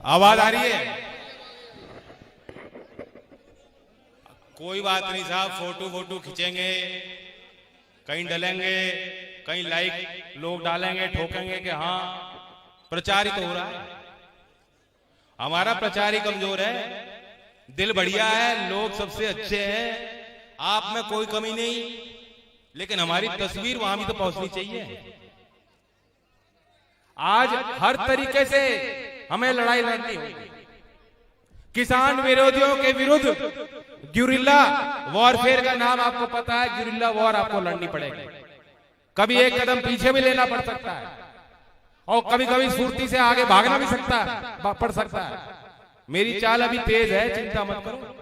आवाज आ रही है? कोई बात नहीं साहब, फोटो फोटो खींचेंगे, कहीं डलेंगे, कहीं लाइक लोग डालेंगे, ठोकेंगे कि हाँ प्रचार ही तो हो रहा है। हमारा प्रचार ही कमजोर है। दिल बढ़िया है, लोग सबसे अच्छे हैं, आप में कोई कमी नहीं, लेकिन हमारी तस्वीर वहां भी तो पहुंचनी चाहिए। आज हर तरीके से हमें लड़ाई लड़नी होगी। किसान विरोधियों के विरुद्ध ग्यूरिल्ला वॉरफेयर का नाम आपको पता है। ग्यूरिल्ला वॉर आपको लड़नी पड़ेगी। कभी एक कदम पीछे भी लेना पड़ सकता है और कभी कभी सुर्ती से आगे भागना भी पड़ सकता है। मेरी चाल अभी तेज है, चिंता मत करो।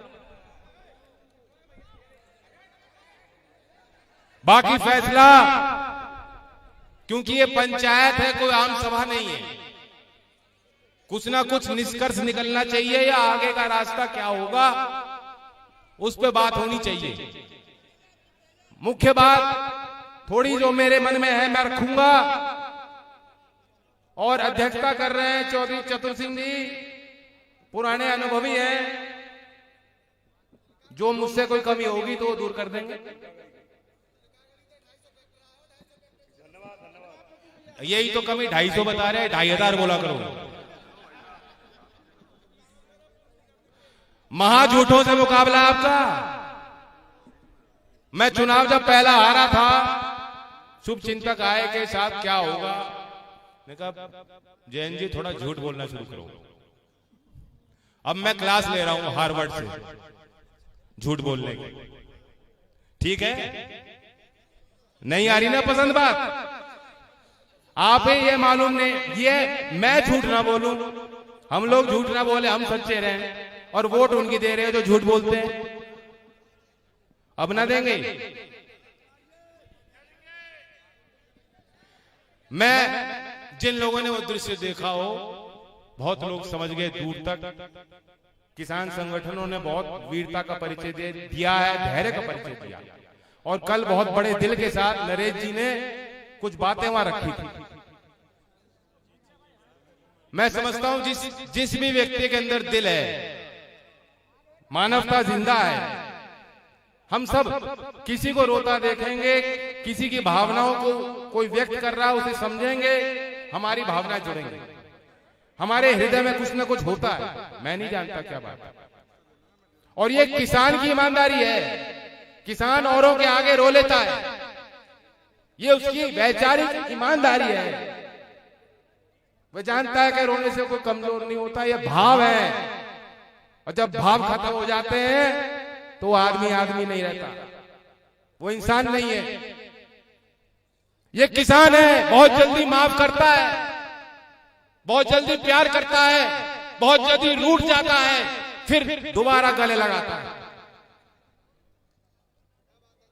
बाकी फैसला, क्योंकि ये पंचायत है, कोई आम सभा नहीं है, कुछ ना कुछ निष्कर्ष निकलना चाहिए या आगे का रास्ता क्या होगा उस पे बात होनी चाहिए। मुख्य बात थोड़ी जो मेरे मन में है मैं रखूंगा। और अध्यक्षता कर रहे हैं चौधरी चतुर सिंह जी, पुराने अनुभवी हैं, जो मुझसे कोई कमी होगी तो वो दूर कर देंगे। यही तो कमी 250 बता रहे हैं, 2500 बोला करो। महाझूठों से मुकाबला आपका। मैं चुनाव जब पहला हारा था, शुभ चिंतक आए के साथ क्या होगा, मैं कहा जैन जी थोड़ा झूठ बोलना शुरू करो। अब मैं क्लास ले रहा हूं हार्वर्ड से झूठ बोलने की। ठीक है, नहीं आ रही ना पसंद बात? आप ही ये मालूम नहीं, ये मैं झूठ ना बोलूं, हम लोग झूठ ना बोले, हम सच्चे रहें, और वोट उनकी दे रहे हैं जो झूठ बोलते हैं। अब ना देंगे। मैं जिन लोगों ने वो दृश्य देखा हो, बहुत लोग समझ गए दूर तक। किसान संगठनों ने बहुत वीरता का परिचय दिया है, धैर्य का परिचय दिया। और कल बहुत बड़े दिल के साथ नरेश जी ने कुछ बातें वहां रखी थी। मैं समझता हूं जिस भी व्यक्ति के अंदर दिल है, मानवता जिंदा है, हम सब किसी को रोता देखेंगे, किसी की भावनाओं को कोई व्यक्त कर रहा है उसे समझेंगे, हमारी भावनाएं जुड़ेंगी। हमारे हृदय में कुछ ना कुछ होता है, मैं नहीं जानता क्या बात है। और ये किसान की ईमानदारी है। किसान औरों के आगे रो लेता है, ये उसकी वैचारिक ईमानदारी है। वह जानता है कि रोने से कोई कमजोर नहीं होता, ये भाव है। और जब भाव खत्म हो जाते हैं तो आदमी आदमी नहीं रहता, वो इंसान नहीं है। ये किसान है, बहुत जल्दी माफ करता है, बहुत जल्दी प्यार करता है, बहुत जल्दी रूठ जाता है, फिर दोबारा गले लगाता है।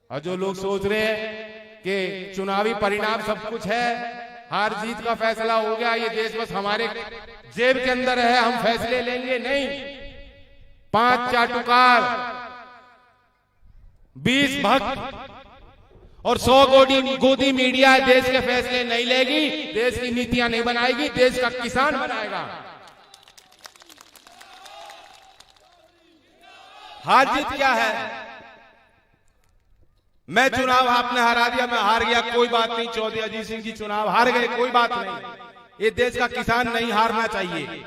और जो लोग सोच रहे हैं कि चुनावी परिणाम सब कुछ है, हार जीत का फैसला हो गया, ये देश बस हमारे जेब के अंदर है, हम फैसले लेंगे, नहीं। 5 चाटुकार, 20 भक्त और 100 गोदी मीडिया देश के फैसले नहीं लेगी, देश की नीतियां नहीं बनाएगी, देश का किसान बनाएगा। हार जीत क्या है? मैं चुनाव आपने हरा दिया, मैं हार गया, कोई बात नहीं। चौधरी अजीत सिंह जी चुनाव हार गए, कोई बात नहीं। ये देश का किसान नहीं हारना चाहिए।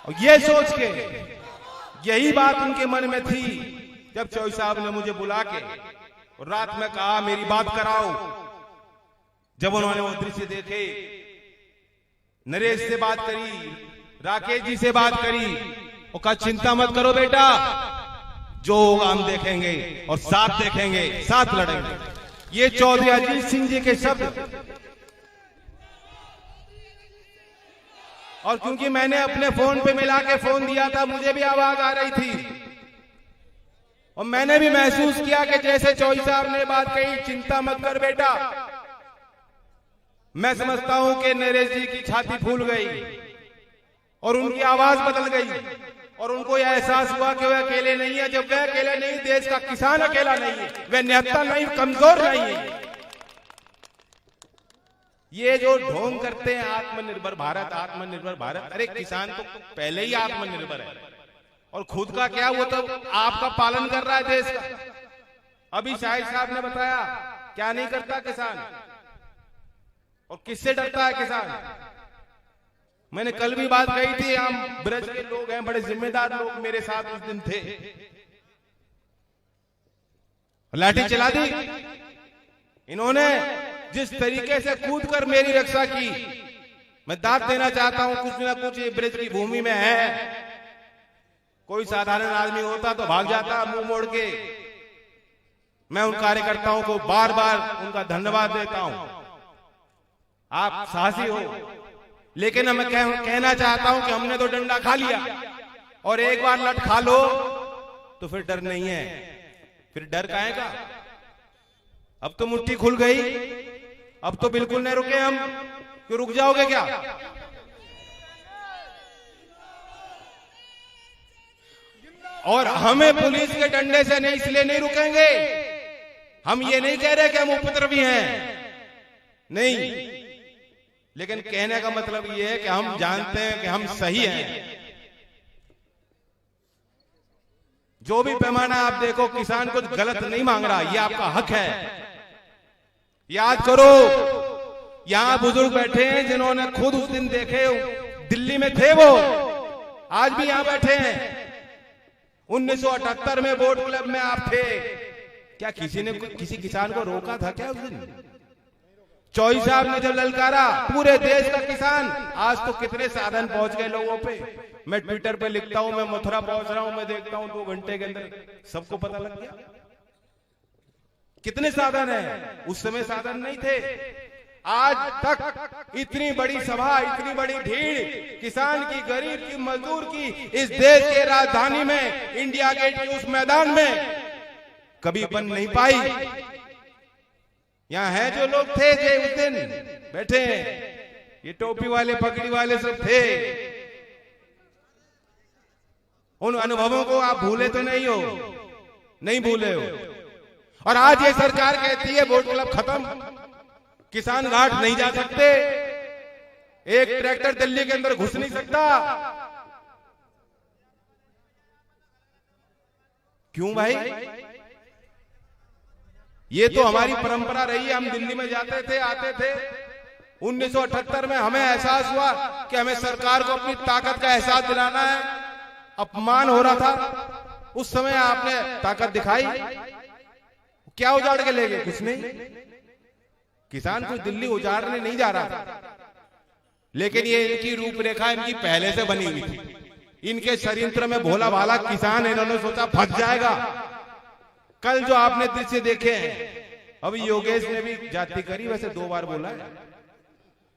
और ये सोच के, यही बात उनके मन में थी जब चौधरी साहब ने मुझे बुला के और रात में कहा मेरी बात कराओ। जब उन्होंने वो दृश्य देखे, नरेश से बात करी, राकेश जी से बात करी, और कहा चिंता मत करो बेटा, जो होगा हम देखेंगे और साथ देखेंगे, साथ लड़ेंगे। ये चौधरी अजीत सिंह जी के शब्द। और क्योंकि मैंने अपने फोन पे मिला के फोन दिया था, मुझे भी आवाज आ रही थी और मैंने भी महसूस किया कि जैसे चौधरी साहब ने बात कही, चिंता मत कर बेटा, मैं समझता हूं कि नरेश जी की छाती फूल गई और उनकी आवाज बदल गई और उनको यह एहसास हुआ कि वह अकेले नहीं है। जब वह अकेले नहीं, देश का किसान अकेला नहीं है, वह निहत्था नहीं, कमजोर नहीं है। ये जो ढोंग करते हैं आत्मनिर्भर भारत आत्मनिर्भर भारत, अरे किसान तो पहले ही आत्मनिर्भर है और खुद का क्या, वो तो आपका पालन कर रहा है देश का। अभी शाहिद साहब ने बताया क्या नहीं करता किसान और किससे डरता है किसान। मैंने कल भी बात कही थी, हम ब्रज के लोग हैं, बड़े जिम्मेदार लोग मेरे साथ उस दिन थे, लाठी चला दी इन्होंने। जिस तरीके से कूदकर मेरी रक्षा की, मैं दाद देना चाहता हूं, कुछ ना कुछ ये ब्रज की भूमि में है। कोई साधारण आदमी होता तो भाग जाता मुंह मोड़ के। मैं उन कार्यकर्ताओं को बार बार उनका धन्यवाद देता हूं, आप साहसी हो। लेकिन मैं कहना चाहता हूं कि हमने तो डंडा खा लिया और एक बार लट खा लो तो फिर डर नहीं है, फिर डर काहे का। अब तो मुट्ठी खुल गई, अब तो बिल्कुल नहीं रुके हम। क्यों रुक जाओगे क्या? और हमें पुलिस के डंडे से नहीं, इसलिए नहीं रुकेंगे। हम ये नहीं कह रहे कि हम उपद्रवी हैं, नहीं, लेकिन कहने का मतलब ये है कि हम जानते हैं कि हम सही हैं। जो भी पैमाना आप देखो, किसान कुछ गलत नहीं मांग रहा, ये आपका हक है। याद करो, यहां बुजुर्ग बैठे हैं जिन्होंने खुद उस दिन देखे, दिल्ली में थे वो, आज भी यहां बैठे हैं। 1978 में बोट क्लब में आप थे, क्या किसी ने किसी किसान को रोका था क्या उस दिन? चौधरी साहब ने जब ललकारा, पूरे देश का किसान, आज तो कितने साधन पहुंच गए लोगों पे। मैं ट्विटर पे लिखता हूं, मैं मथुरा पहुंच रहा हूं, मैं देखता हूं 2 घंटे के अंदर सबको पता लग गया कितने साधन है। उस समय साधन नहीं थे। आज तक इतनी बड़ी सभा, इतनी बड़ी भीड़ किसान की, गरीब की, मजदूर की, इस देश के राजधानी में, इंडिया गेट के उस मैदान में कभी बन नहीं पाई। यहां है जो लोग थे जो उस दिन बैठे हैं, ये टोपी वाले पगड़ी वाले सब थे। उन अनुभवों को आप भूले तो नहीं हो, नहीं भूले हो। और आज ये सरकार कहती है बोट क्लब खत्म, किसान घाट नहीं जा सकते, एक ट्रैक्टर दिल्ली के अंदर घुस नहीं सकता। क्यों भाई? ये तो हमारी परंपरा रही है, हम दिल्ली में जाते थे, आते थे। 1978 में हमें एहसास हुआ कि हमें सरकार को अपनी ताकत का एहसास दिलाना है। अपमान हो रहा था, उस समय आपने ताकत दिखाई। क्या उजाड़ के ले गए? कुछ नहीं। किसान कुछ दिल्ली उजाड़ने नहीं जा रहा था, लेकिन ये इनकी रूपरेखा इनकी पहले से बनी हुई थी। इनके षड्यंत्र में भोला भाला किसान, इन्होंने सोचा फंस जाएगा। कल जो आपने दृश्य देखे हैं, अभी योगेश ने भी जाति करी, वैसे 2 बार बोला है,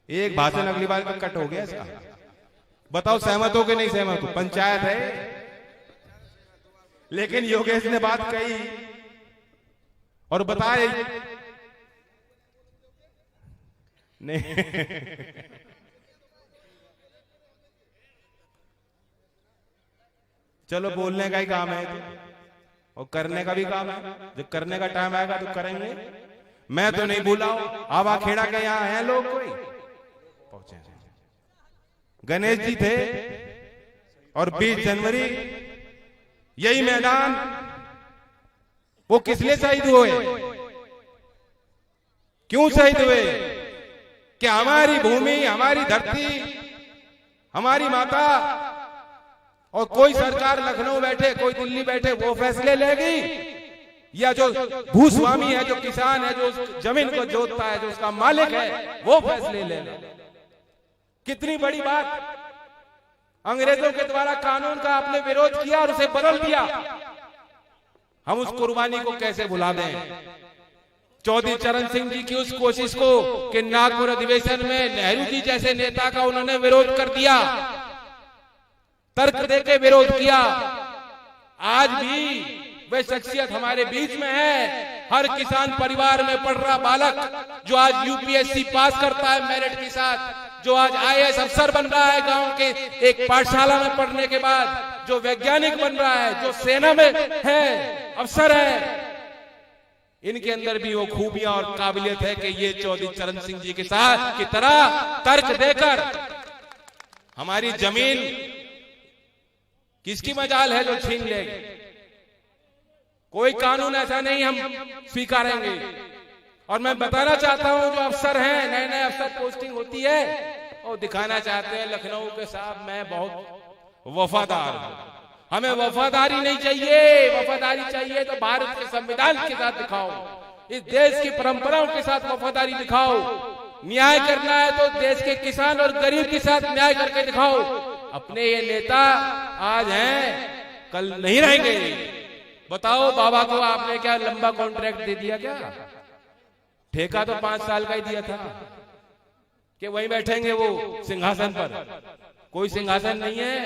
एक भाषण अगली बार का कट हो गया इसका। बताओ सहमत हो कि नहीं सहमत हो? पंचायत है, लेकिन योगेश ने बात कही और बताया नहीं। चलो बोलने का ही काम है और करने का भी काम है। जब करने का टाइम आएगा तो करेंगे। मैं तो नहीं बोला हूं। आवा खेड़ा के यहां हैं लोग, कोई पहुंचे। गणेश जी थे और 20 जनवरी यही मैदान, वो किस लिए शहीद हुए? क्यों शहीद हुए? कि हमारी भूमि, हमारी धरती, हमारी माता, और कोई सरकार लखनऊ बैठे, कोई दिल्ली बैठे, वो फैसले लेगी, या जो भूस्वामी है, जो किसान है, जो जमीन को जोतता है, जो उसका मालिक है, वो फैसले लेगा। कितनी बड़ी बात। अंग्रेजों के द्वारा कानून का आपने विरोध किया और उसे बदल दिया। हम उस कुर्बानी को कैसे भुला दें? चौधरी चरण सिंह जी की उस कोशिश को कि नागपुर अधिवेशन में नेहरू जी जैसे नेता का उन्होंने विरोध कर दिया, तर्क देके विरोध किया। आज भी वह शख्सियत हमारे बीच में है। हर किसान परिवार में पढ़ रहा बालक जो आज यूपीएससी पास करता है मेरिट के साथ, जो आज आईएएस अफसर बन रहा है गांव के एक पाठशाला में पढ़ने के बाद, जो वैज्ञानिक बन रहा है, जो सेना में है, अफसर है, इनके अंदर भी वो खूबियां और काबिलियत है कि ये चौधरी चरण सिंह जी के साथ की तरह तर्क देकर हमारी जमीन किसकी मजाल है जो छीन लेंगे। कोई कानून ऐसा नहीं हम स्वीकारेंगे। और मैं बताना चाहता हूं, जो अफसर हैं, नए नए अफसर पोस्टिंग होती है और दिखाना चाहते हैं लखनऊ के साथ मैं बहुत वफादार हूं। हमें वफादारी नहीं चाहिए, वफादारी चाहिए तो भारत के संविधान के साथ दिखाओ, इस देश की परंपराओं के साथ वफादारी दिखाओ। न्याय करना है तो देश के किसान और गरीब के साथ न्याय करके दिखाओ। अपने ये नेता आज हैं, कल नहीं रहेंगे। बताओ बाबा को आपने क्या लंबा कॉन्ट्रैक्ट दे दिया क्या? ठेका तो 5 साल का ही दिया था कि वहीं बैठेंगे वो सिंहासन पर। कोई सिंहासन नहीं है,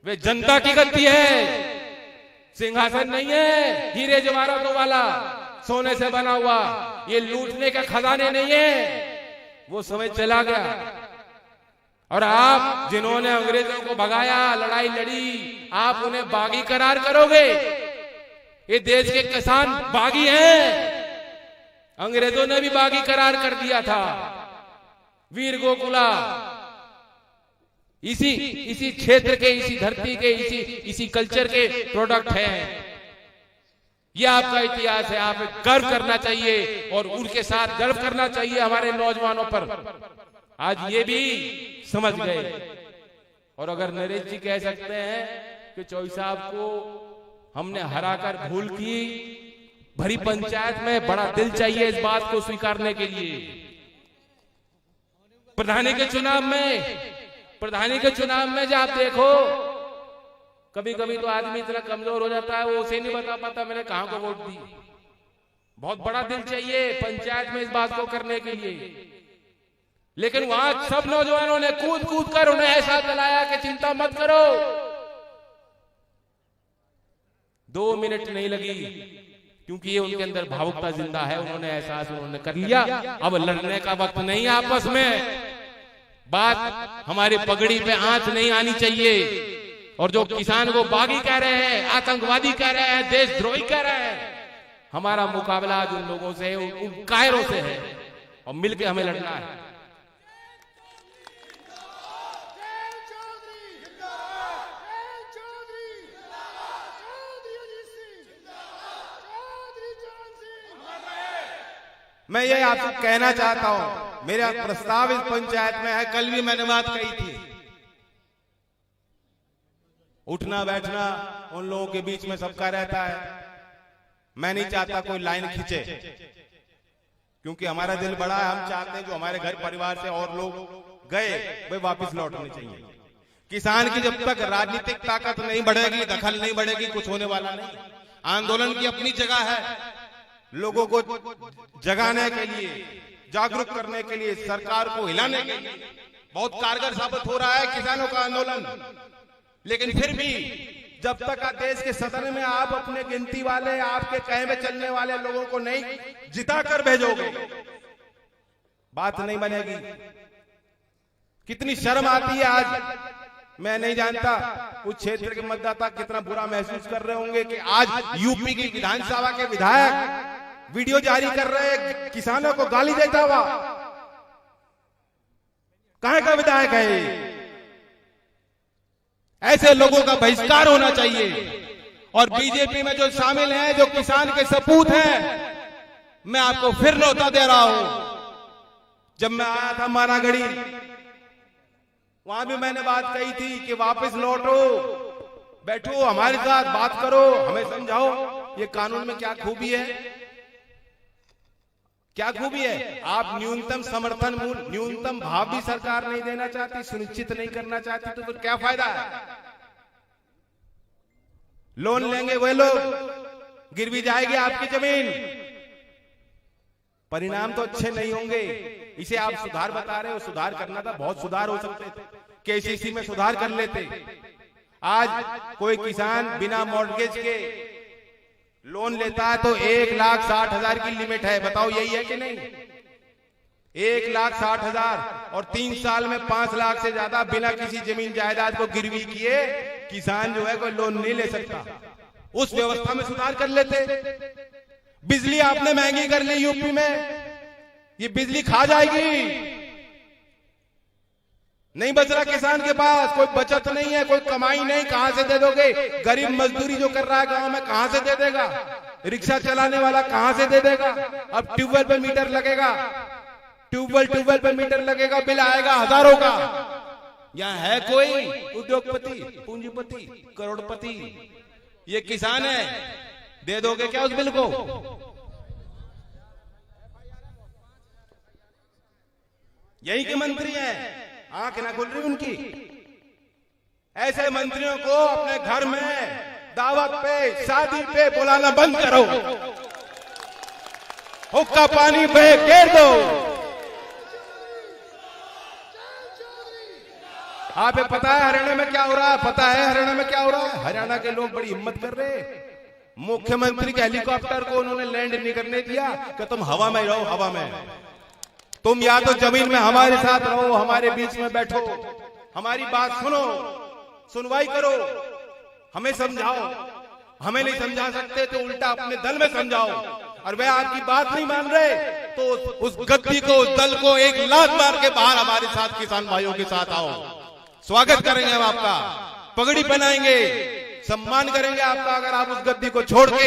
वे जनता की गद्दी है, सिंहासन नहीं है हीरे जवाहरातों वाला सोने से बना हुआ। ये लूटने के खजाने नहीं है, वो समय चला गया। और आप जिन्होंने अंग्रेजों को भगाया, लड़ाई लड़ी, आप उन्हें बागी करार करोगे? ये देश के किसान बागी हैं, अंग्रेजों ने भी बागी करार कर दिया था। वीर गोकुला इसी क्षेत्र के, इसी धरती के, इसी कल्चर के प्रोडक्ट हैं। ये आपका इतिहास है, आप गर्व करना चाहिए और उनके साथ गर्व करना चाहिए हमारे नौजवानों पर। आज ये भी समझ गए। और अगर नरेश जी कह सकते हैं कि चौधरी साहब को हमने हराकर भूल की, भरी पंचायत में बड़ा दिल चाहिए इस बात को स्वीकारने के लिए। प्रधानी के चुनाव में जब आप देखो, कभी कभी तो आदमी इतना कमजोर हो जाता है, वो उसे नहीं बता पाता मैंने कहां को वोट दी। बहुत बड़ा दिल चाहिए पंचायत में इस बात को करने के लिए। लेकिन वहां सब नौजवानों ने कूद कूद कर उन्हें ऐसा दिलाया कि चिंता मत करो। 2 मिनट नहीं लगी, क्योंकि ये उनके अंदर भावुकता जिंदा है। उन्होंने एहसास उन्होंने कर लिया, अब लड़ने का वक्त नहीं आपस में। बात हमारे पगड़ी पे आंच नहीं आनी चाहिए। और जो किसान को बागी कह रहे हैं, आतंकवादी कह रहे हैं, देशद्रोही कह रहे हैं, हमारा मुकाबला आज उन लोगों से, उन कायरों से है और मिलकर हमें लड़ना है। मैं ये आपसे कहना चाहता हूं, मेरा प्रस्ताव इस पंचायत में है। कल भी मैंने बात कही थी, उठना बैठना उन लोगों के बीच में सबका रहता है। मैं नहीं चाहता कोई लाइन खींचे, क्योंकि हमारा दिल बड़ा है। हम चाहते हैं जो हमारे घर परिवार से और लोग गए वे वापस लौटने चाहिए। किसान की जब तक राजनीतिक ताकत नहीं बढ़ेगी, दखल नहीं बढ़ेगी, कुछ होने वाला नहीं। आंदोलन की अपनी जगह है, लोगों को जगाने के लिए, जागरूक करने के लिए, सरकार को हिलाने के लिए बहुत कारगर साबित हो रहा है किसानों का आंदोलन। लेकिन फिर भी जब तक देश के सदन में आप अपने गिनती वाले, आपके कहे में चलने वाले लोगों को नहीं जिता कर भेजोगे, बात नहीं बनेगी। कितनी शर्म आती है आज। मैं नहीं जानता उस क्षेत्र के मतदाता कितना बुरा महसूस कर रहे होंगे कि आज यूपी की विधानसभा के विधायक वीडियो जारी कर रहे किसानों को गाली देता हुआ। कहां का विधायक है? ऐसे लोगों का बहिष्कार होना चाहिए। और बीजेपी में जो शामिल हैं, जो किसान के सपूत हैं, मैं आपको फिर न्योता दे रहा हूं। जब मैं आया था मानागढ़ी, वहां भी मैंने बात कही थी कि वापस लौटो, बैठो, हमारे साथ बात करो, हमें समझाओ ये कानून में क्या खूबी है, क्या खूबी है। आप न्यूनतम समर्थन मूल्य, न्यूनतम भाव भी सरकार नहीं देना चाहती, सुनिश्चित नहीं करना चाहती, तो फिर क्या फायदा है? लोन लेंगे वे लोग, गिरवी जाएगी आपकी जमीन, परिणाम तो अच्छे नहीं होंगे। इसे आप सुधार बता रहे हो, सुधार करना था, बहुत सुधार हो सकते थे, केसीसी में सुधार कर लेते। आज कोई किसान बिना मॉर्गेज के लोन लेता है तो 1,60,000 की लिमिट है। बताओ यही है कि नहीं? 1,60,000 और 3 साल में 5 लाख से ज्यादा बिना किसी जमीन जायदाद को गिरवी किए किसान जो है कोई लोन नहीं ले सकता। उस व्यवस्था में सुधार कर लेते। बिजली आपने महंगी कर ली यूपी में, ये बिजली खा जाएगी, नहीं बच रहा किसान के पास, कोई बचत नहीं है, कोई कमाई नहीं, कहां से दे दोगे? गरीब मजदूरी जो कर रहा है गांव में कहां से दे देगा? रिक्शा चलाने वाला कहां से दे देगा? अब ट्यूबवेल पे मीटर लगेगा, ट्यूबवेल पे मीटर लगेगा, बिल आएगा हजारों का। यहाँ है कोई उद्योगपति, पूंजीपति, करोड़पति? ये किसान है, दे दोगे क्या उस बिल को? यही के मंत्री हैं, आंख ना खुल रही उनकी। ऐसे मंत्रियों को अपने घर में दावत पे, शादी पे बुलाना बंद करो, हुक्का पानी पे घेर दो। आपको पता है हरियाणा में क्या हो रहा है? पता है हरियाणा में क्या हो रहा है? हरियाणा के लोग बड़ी हिम्मत कर रहे हैं। मुख्यमंत्री के हेलीकॉप्टर को उन्होंने लैंड नहीं करने दिया कि तुम हवा में रहो, हवा में। तुम या तो जमीन में हमारे साथ रहो, हमारे बीच में बैठो, हमारी बात सुनो, सुनवाई करो, हमें समझाओ। हमें नहीं समझा सकते तो उल्टा अपने दल में समझाओ, और वे आपकी बात नहीं मान रहे तो उस गद्दी को, उस दल को एक लात मार के बाहर हमारे साथ किसान भाइयों के साथ आओ। स्वागत करेंगे हम आपका, पगड़ी पहनाएंगे, सम्मान करेंगे आपका, अगर आप उस गद्दी को छोड़ के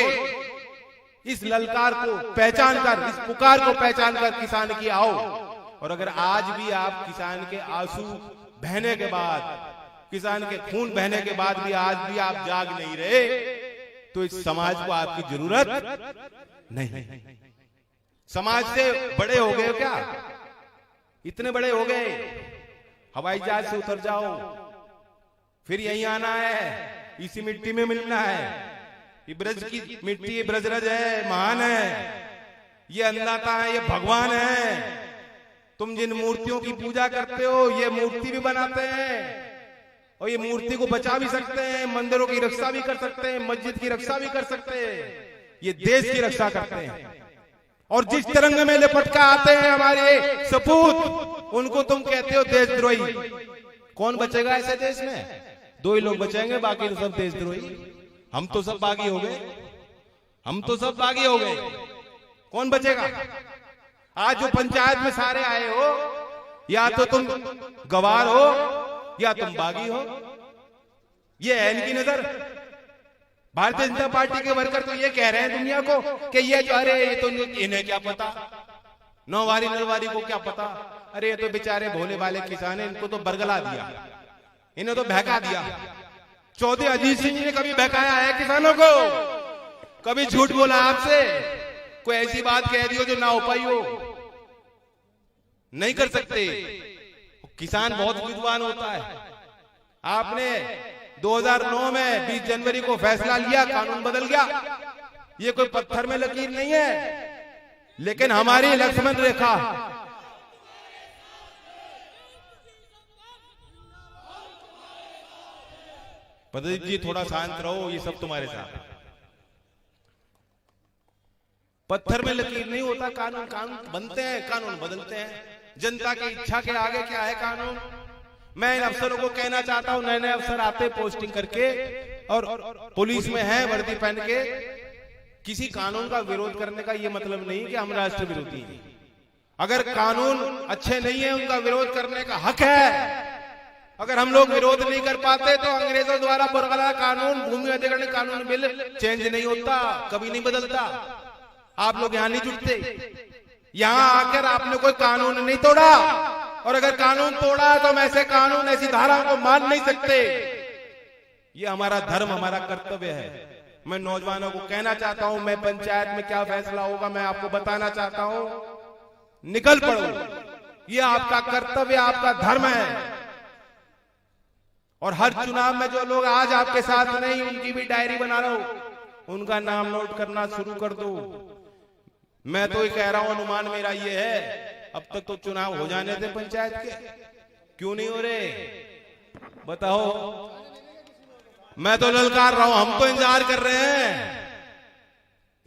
इस ललकार को पहचान कर, इस पुकार को पहचान कर किसान की आओ। और अगर आज भी आप किसान के आंसू बहने के बाद, किसान के खून बहने के बाद भी आज भी आप जाग नहीं रहे, तो इस समाज को आपकी जरूरत नहीं। समाज से बड़े हो गए क्या? इतने बड़े हो गए, हवाई जहाज से उतर जाओ, फिर यहीं आना है, इसी मिट्टी में मिलना है। ये ब्रज की मिट्टी ब्रजरज है, महान है, ये अन्नदाता है, ये भगवान है। तुम जिन मूर्तियों की पूजा करते हो, ये मूर्ति भी बनाते हैं, और ये मूर्ति को बचा भी सकते हैं, मंदिरों की रक्षा भी कर सकते हैं, मस्जिद की रक्षा भी कर सकते हैं, ये देश की रक्षा करते हैं। और जिस तिरंगे में लिपट कर आते हैं हमारे सपूत, उनको तुम कहते हो देशद्रोही। कौन बचेगा ऐसे देश में? दो ही लोग बचेंगे, बाकी तो सब देशद्रोही। हम तो सब बागी हो गए, हम तो सब बागी हो गए, कौन बचेगा? आज जो पंचायत में सारे आए हो, या तो तुम गवार हो या तुम बागी हो, ये है इनकी नजर। भारतीय जनता पार्टी के वर्कर तो ये कह रहे हैं दुनिया को कि ये जो, अरे ये तो इन्हें क्या पता, नौवारी नरवारी को क्या पता, अरे ये तो बेचारे भोले वाले किसान है, इनको तो बरगला दिया, इन्हें तो बहका दिया। चौधरी अजीत सिंह जी ने कभी बहकाया है किसानों को? कभी झूठ बोला आपसे? कोई ऐसी बात कह दी हो जो ना हो पाई हो? नहीं कर सकते। किसान बहुत विद्वान होता है। आपने 2009 में 20 जनवरी को फैसला लिया, कानून बदल गया। ये कोई पत्थर में लकीर नहीं है, लेकिन हमारी लक्ष्मण रेखा, प्रदीप जी थोड़ा शांत रहो, ये सब तुम्हारे साथ। पत्थर में लकीर नहीं होता कानून, कानून बनते हैं, कानून बदलते हैं। जनता की इच्छा के आगे क्या है कानून? मैं इन अफसरों को कहना चाहता हूं, नए नए अफसर आते पोस्टिंग करके और पुलिस में है वर्दी पहन के, किसी कानून का विरोध करने का ये मतलब नहीं कि हम राष्ट्र विरोधी हैं। अगर कानून अच्छे नहीं है, उनका विरोध करने का हक है। अगर हम लोग विरोध नहीं कर पाते तो अंग्रेजों द्वारा बरकरार कानून, भूमि अधिग्रहण कानून बिल चेंज नहीं होता, कभी नहीं बदलता। आप लोग यहां नहीं जुटते, यहां आकर आपने कोई कानून नहीं तोड़ा, और अगर कानून तोड़ा तो हम ऐसे कानून, ऐसी धारा को मान नहीं सकते। ये हमारा धर्म, हमारा कर्तव्य है। मैं नौजवानों को कहना चाहता हूं, मैं पंचायत में क्या फैसला होगा मैं आपको बताना चाहता हूं, निकल पड़ो। ये आपका कर्तव्य, आपका धर्म है। और हर चुनाव में जो लोग आज आपके साथ नहीं, उनकी भी डायरी बना लो, उनका नाम नोट करना शुरू कर दो। मैं तो ये कह रहा हूं, अनुमान मेरा ये है, अब तक तो चुनाव हो जाने थे पंचायत के, क्यों नहीं हो रहे बताओ? मैं तो ललकार रहा हूं, हम तो इंतजार कर रहे हैं।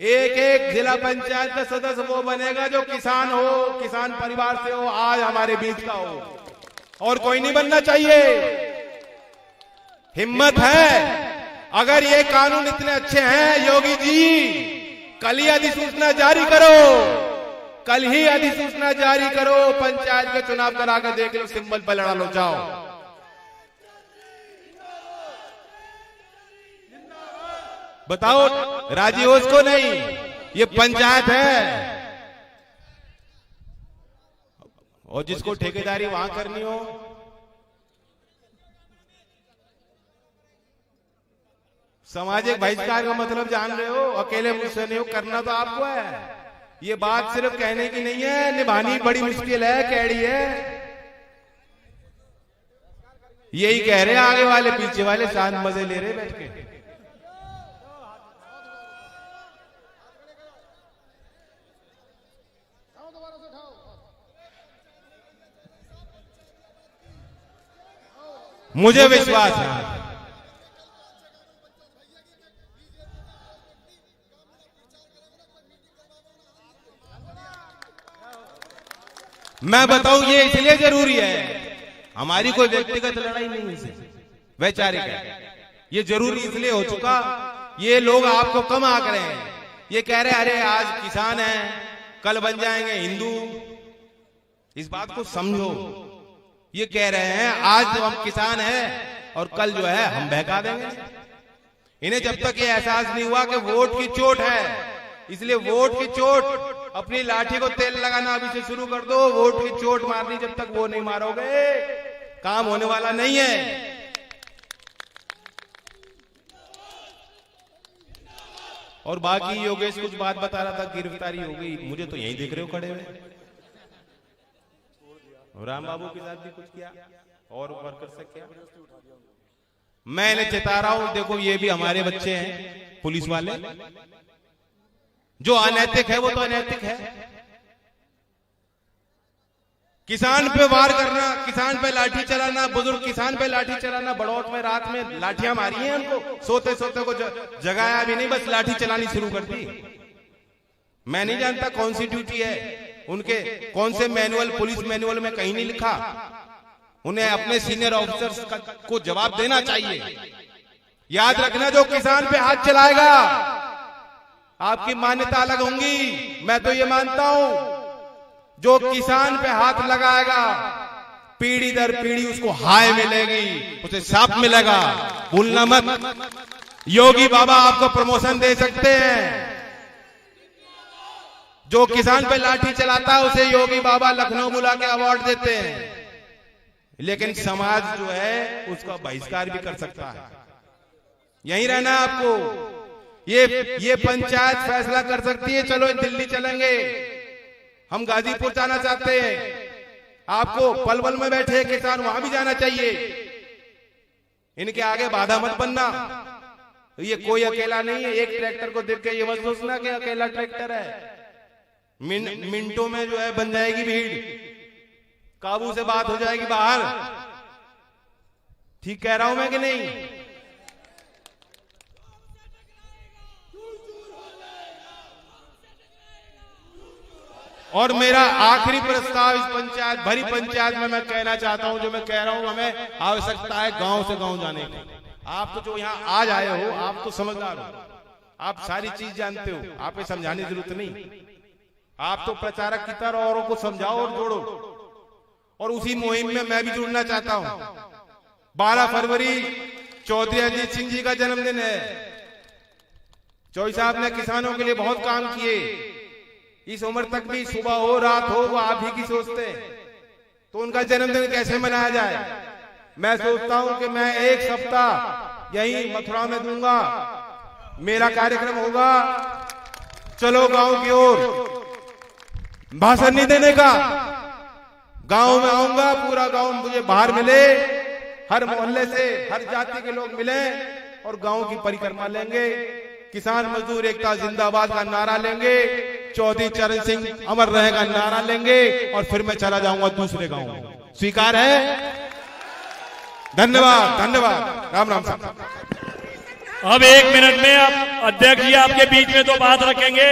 एक एक जिला पंचायत का सदस्य वो बनेगा जो किसान हो, किसान परिवार से हो, आज हमारे बीच का हो, और कोई नहीं बनना चाहिए। हिम्मत है अगर ये कानून इतने अच्छे हैं योगी जी, कल ही अधिसूचना जारी करो, कल ही अधिसूचना जारी करो, पंचायत के चुनाव करा कर देख लो, सिंबल पर लड़ा लो, जाओ। बताओ राजी हो उसको? नहीं, ये पंचायत है, और जिसको ठेकेदारी वहां करनी हो, सामाजिक बहिष्कार का मतलब जान रहे हो? अकेले मुझसे नहीं हो, करना तो आपको है। ये बात सिर्फ कहने की नहीं है, निभानी बड़ी मुश्किल है, कैड़ी है। यही कह रहे हैं आगे वाले, पीछे वाले शांत मजे ले रहे बैठ के। मुझे विश्वास है, मैं बताऊं, ये इसलिए जरूरी है, हमारी कोई व्यक्तिगत लड़ाई नहीं है, वैचारिक है। ये जरूरी इसलिए हो चुका, ये लोग आपको कम आंक रहे हैं, ये कह रहे अरे आज किसान हैं, कल बन जाएंगे हिंदू। इस बात को समझो, ये कह रहे हैं आज तो हम किसान हैं और कल जो है हम बहका देंगे। इन्हें जब तक ये एहसास नहीं हुआ कि वोट की चोट है, इसलिए वोट की चोट, अपनी लाठी को तेल लगाना अभी से शुरू कर दो। वोट की चोट मारनी जब तक वो नहीं मारोगे, काम होने वाला नहीं है। और बाकी योगेश कुछ बात बता रहा था, गिरफ्तारी हो गई, मुझे तो यहीं देख रहे हो खड़े हुए। राम बाबू के साथ भी कुछ किया और वर्कर से क्या, मैं इन्हें चेता रहा हूं, देखो ये भी हमारे बच्चे हैं पुलिस वाले। जो अनैतिक है वो तो अनैतिक है। किसान पे वार करना, किसान पे लाठी चलाना, बुजुर्ग किसान पे लाठी चलाना, बड़ौत में रात में लाठियां मारी हैं उनको, सोते सोते को जगाया भी नहीं, बस लाठी चलानी शुरू कर दी। मैं नहीं जानता कौन सी ड्यूटी है उनके, कौन से मैनुअल, पुलिस मैनुअल में कहीं नहीं लिखा। उन्हें अपने सीनियर ऑफिसर्स को जवाब देना चाहिए। याद रखना, जो किसान पे हाथ चलाएगा, आपकी मान्यता अलग होंगी, मैं तो ये मानता हूं। जो किसान पे हाथ लगाएगा, पीढ़ी दर पीढ़ी उसको हाय मिलेगी, उसे साप मिलेगा, भूलना मत। योगी बाबा आपको प्रमोशन दे सकते हैं। जो किसान पे लाठी चलाता है उसे योगी बाबा लखनऊ बुला के अवार्ड देते हैं, लेकिन समाज जो है उसका बहिष्कार भी कर सकता है। यहीं रहना है आपको। ये पंचायत फैसला कर सकती है, चलो दिल्ली चलेंगे, हम गाजीपुर जाना चाहते हैं, आपको पलवल में बैठे किसान वहां भी जाना चाहिए। इनके आगे बाधा मत बनना। ये कोई अकेला नहीं है, एक ट्रैक्टर को देख के ये मत सोचना कि अकेला ट्रैक्टर है। मिनटों में जो है बन जाएगी भीड़, काबू से बात हो जाएगी बाहर। ठीक कह रहा हूं मैं कि नहीं? और मेरा आखिरी प्रस्ताव इस पंचायत, भरी पंचायत में मैं कहना चाहता हूं, जो मैं कह रहा हूं, हमें आवश्यकता है गांव से गांव जाने की। आप तो जो यहां आज आए हो, आप तो समझदार हो, आप सारी चीज जानते हो, आप समझाने की जरूरत नहीं। आप तो प्रचारक की तरह औरों को समझाओ और जोड़ो, और उसी मुहिम में मैं भी जुड़ना चाहता हूं। 12 फरवरी चौधरी अजीत सिंह जी का जन्मदिन है। चौधरी साहब ने किसानों के लिए बहुत काम किए। इस उम्र तक भी सुबह हो रात हो वो आप ही की सोचते हैं, तो उनका जन्मदिन कैसे मनाया जाए? मैं सोचता हूं कि मैं एक सप्ताह यही मथुरा में दूंगा, मेरा कार्यक्रम होगा, चलो गांव की ओर। भाषण नहीं देने का, गांव में आऊंगा, पूरा गांव मुझे बाहर मिले, हर मोहल्ले से हर जाति के लोग मिले और गांव की परिक्रमा लेंगे, किसान मजदूर एकता जिंदाबाद का नारा लेंगे, चौधरी चरण सिंह अमर रहेगा नारा लेंगे, और फिर मैं चला जाऊंगा दूसरे गांव में। स्वीकार है? धन्यवाद, धन्यवाद। राम राम साहब। अब 1 मिनट में आप अध्यक्ष जी आपके बीच में तो बात रखेंगे।